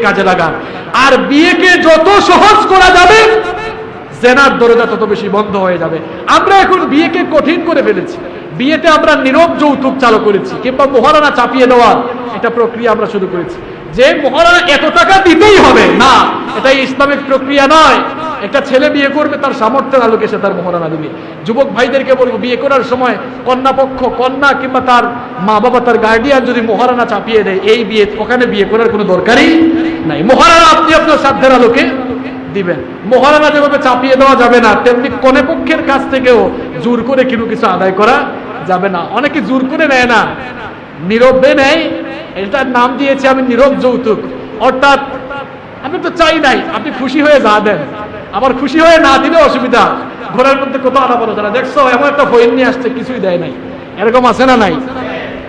কাজে লাগান। আর বিয়েকে যত সহজ করা যাবে জেনার দরজা তত বেশি বন্ধ হয়ে যাবে। আমরা এখন বিয়েকে কঠিন করে ফেলেছি। বিয়েতে আমরা নীরব যৌতুক চালু করেছি, কিংবা মহারানা চাপিয়ে দেওয়ার একটা প্রক্রিয়া আমরা শুরু করেছি, যে মহারানা এত টাকা দিতেই হবে। না, এটাই ইসলামিক প্রক্রিয়া নয়। একটা ছেলে বিয়ে করবে তার সামর্থ্যের আলোকে সে তার মহারানা দিবে। যুবক ভাইদেরকে বলবো, বিয়ে করার সময় কন্যা পক্ষ, কন্যা কিংবা তার মা বাবা, তার গার্ডিয়ান যদি মহারানা চাপিয়ে দেয়, এই বিয়ে, ওখানে বিয়ে করার কোনো দরকারই নাই। মহারানা আপনি আপনার সাধ্যের আলোকে দিবেন। মহারানা যেভাবে চাপিয়ে দেওয়া যাবে না, তেমনি কনে পক্ষের কাছ থেকেও জোর করে কিছু আদায় করা যাবে না। অনেকে জোর করে নেয় না, নীরবে নেয়। এটার নাম দিয়েছে আমি নীরব যৌতুক। অর্থাৎ আমি তো চাই নাই, আপনি খুশি হয়ে যা দেন, আবার খুশি হয়ে না দিলে অসুবিধা। ঘরের মধ্যে কত আলাপ আলোচনা, দেখছো এমন একটা ফইন নিয়ে আসছে, কিছুই দেয় নাই, এরকম আছে না নাই?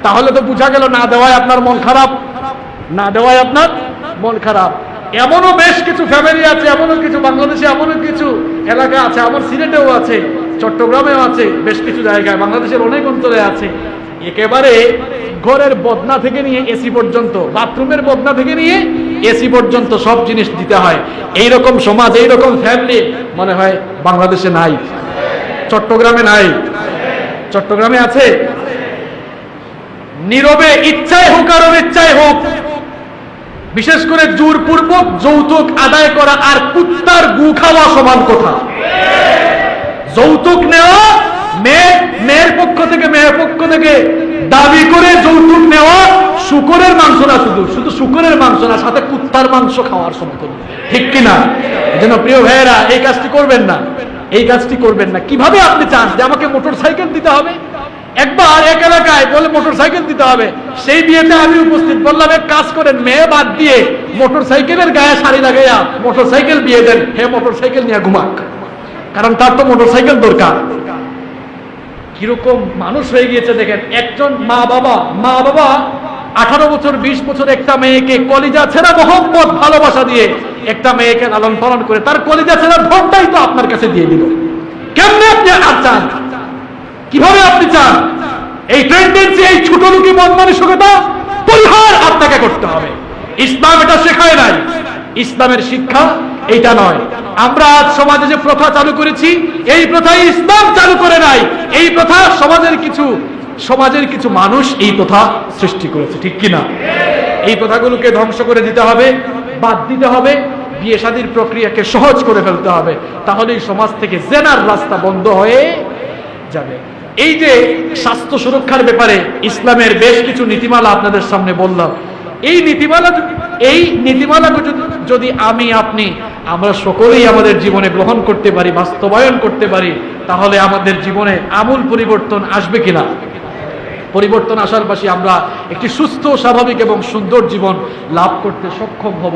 তাহলে তো বোঝা গেল না দেওয়ায় আপনার মন খারাপ, না দেওয়ায় আপনার মন খারাপ। এমনও বেশ কিছু ফ্যামিলি আছে, এমনও কিছু বাংলাদেশে, এমনও কিছু এলাকা আছে, আমার সিলেটেও আছে, চট্টগ্রামেও আছে, বেশ কিছু জায়গায়, বাংলাদেশের অনেক অঞ্চলে আছে, একেবারে ঘরের বদনা থেকে নিয়ে এসি পর্যন্ত, বাথরুমের বদনা থেকে নিয়ে এসি পর্যন্ত সব জিনিস দিতে হয়। এইরকম সমাজ, এইরকম ফ্যামিলি মনে হয় বাংলাদেশে নাই, চট্টগ্রামে নাই। চট্টগ্রামে আছে। নীরবে, ইচ্ছায় হোক আর অনিচ্ছায় হোক, বিশেষ করে জোরপূর্বক যৌতুক আদায় করা আর কুত্তার গু খাওয়া সমান কথা। যৌতুক নেওয়া, মেয়ের পক্ষ থেকে, মেয়ের পক্ষ থেকে দাবি করে যৌতুক নেওয়া, শুকরের মাংস না, শুধু শুকরের মাংস না, সাথে কুত্তার মাংস খাওয়ার সমতুল্য, ঠিক কিনা? এজন্য প্রিয় ভাইয়েরা, এই কাজটি করবেন না, এই কাজটি করবেন না। কিভাবে আপনি চান যে আমাকে মোটর সাইকেল দিতে হবে? একবার এক এলাকায় বলে মোটর সাইকেল দিতে হবে, সেই বিয়েতে আমি উপস্থিত। বললাম এক কাজ করেন, মেয়ে বাদ দিয়ে মোটর সাইকেলের গায়ে শাড়ি লাগাইয়া মোটর সাইকেল বিয়ে দেন, হে মোটর সাইকেল নিয়ে ঘুমাক, কারণ তার তো মোটর সাইকেল দরকার। কিরকম মানুষ হয়ে গিয়েছে দেখেন। একজন মা বাবা 18 বছর 20 বছর একটা মেয়েকে কলিজা ছেঁড়া মোহব্বত ভালোবাসা দিয়ে একটা মেয়েকে লালন পালন করে, তার কলিজা ছেঁড়ার ধনটাই তো আপনার কাছে দিয়ে দিল। কেমনে আপনি আর চান? কিভাবে আপনি চান? এই টেন্ডেন্সি, এই ছোট লোকি মন মানসিকতা পরিহার আপনাকে করতে হবে। ইসলাম এটা শেখায় নাই, ইসলামের শিক্ষা এইটা নয়। আমরা আজ সমাজে যে প্রথা চালু করেছি, এই প্রথাই ইসলাম চালু করে নাই। এই প্রথা সমাজের কিছু মানুষ এই প্রথা সৃষ্টি করেছে, ঠিক কিনা? এই প্রথাগুলোকে ধ্বংস করে দিতে হবে, বাদ দিতে হবে, বিয়ে শাদীর প্রক্রিয়াকে সহজ করে ফেলতে হবে। তাহলেই সমাজ থেকে জেনার রাস্তা বন্ধ হয়ে যাবে। এই যে স্বাস্থ্য সুরক্ষার ব্যাপারে ইসলামের বেশ কিছু নীতিমালা আপনাদের সামনে বললাম, এই নীতিমালাকে যদি আমরা সকলেই আমাদের জীবনে গ্রহণ করতে পারি, বাস্তবায়ন করতে পারি, তাহলে আমাদের জীবনে আমূল পরিবর্তন আসবে কিনা? পরিবর্তন আসার পাশে আমরা একটি সুস্থ, স্বাভাবিক এবং সুন্দর জীবন লাভ করতে সক্ষম হব।